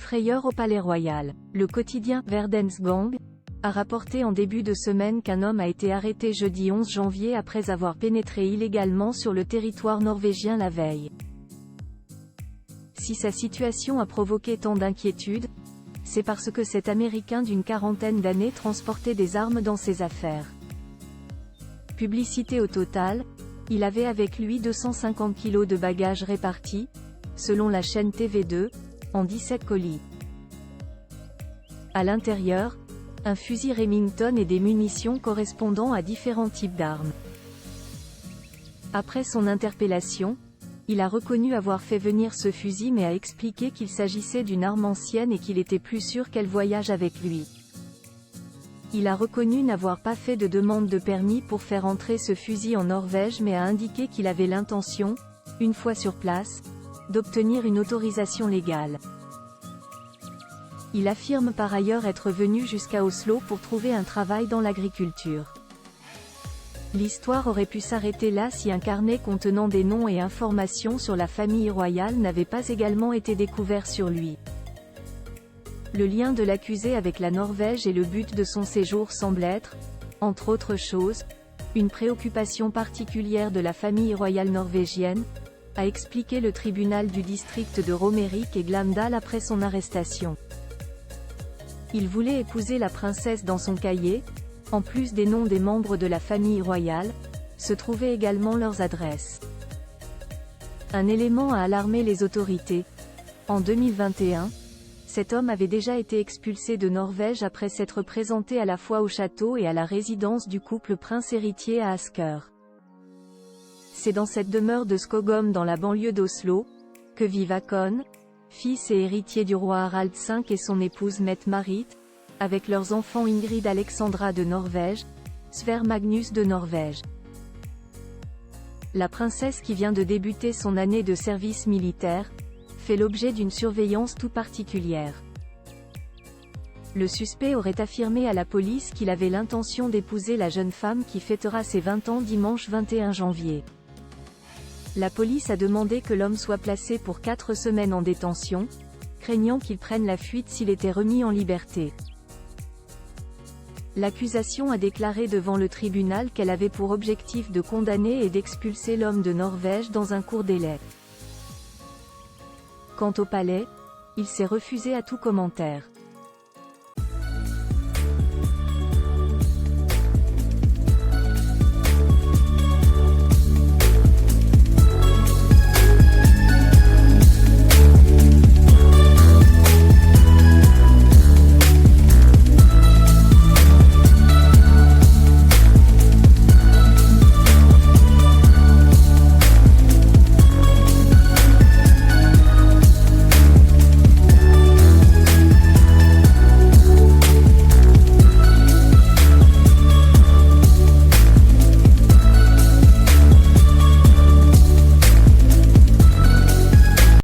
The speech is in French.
Frayeur au Palais Royal. Le quotidien Verdensgang a rapporté en début de semaine qu'un homme a été arrêté jeudi 11 janvier après avoir pénétré illégalement sur le territoire norvégien la veille. Si sa situation a provoqué tant d'inquiétude, c'est parce que cet Américain d'une quarantaine d'années transportait des armes dans ses affaires. Publicité au total, il avait avec lui 250 kg de bagages répartis, selon la chaîne TV2, en 17 colis. À l'intérieur, un fusil Remington et des munitions correspondant à différents types d'armes. Après son interpellation, il a reconnu avoir fait venir ce fusil mais a expliqué qu'il s'agissait d'une arme ancienne et qu'il était plus sûr qu'elle voyage avec lui. Il a reconnu n'avoir pas fait de demande de permis pour faire entrer ce fusil en Norvège mais a indiqué qu'il avait l'intention, une fois sur place, d'obtenir une autorisation légale. Il affirme par ailleurs être venu jusqu'à Oslo pour trouver un travail dans l'agriculture. L'histoire aurait pu s'arrêter là si un carnet contenant des noms et informations sur la famille royale n'avait pas également été découvert sur lui. Le lien de l'accusé avec la Norvège et le but de son séjour semble être, entre autres choses, une préoccupation particulière de la famille royale norvégienne, a expliqué le tribunal du district de Romerike et Glamdal après son arrestation. Il voulait épouser la princesse dans son cahier. En plus des noms des membres de la famille royale, se trouvaient également leurs adresses. Un élément a alarmé les autorités. En 2021, cet homme avait déjà été expulsé de Norvège après s'être présenté à la fois au château et à la résidence du couple prince-héritier à Asker. C'est dans cette demeure de Skogum dans la banlieue d'Oslo, que vivent Håkon, fils et héritier du roi Harald V et son épouse Mette-Marit, avec leurs enfants Ingrid Alexandra de Norvège, Sverre Magnus de Norvège. La princesse qui vient de débuter son année de service militaire, fait l'objet d'une surveillance tout particulière. Le suspect aurait affirmé à la police qu'il avait l'intention d'épouser la jeune femme qui fêtera ses 20 ans dimanche 21 janvier. La police a demandé que l'homme soit placé pour 4 semaines en détention, craignant qu'il prenne la fuite s'il était remis en liberté. L'accusation a déclaré devant le tribunal qu'elle avait pour objectif de condamner et d'expulser l'homme de Norvège dans un court délai. Quant au palais, il s'est refusé à tout commentaire.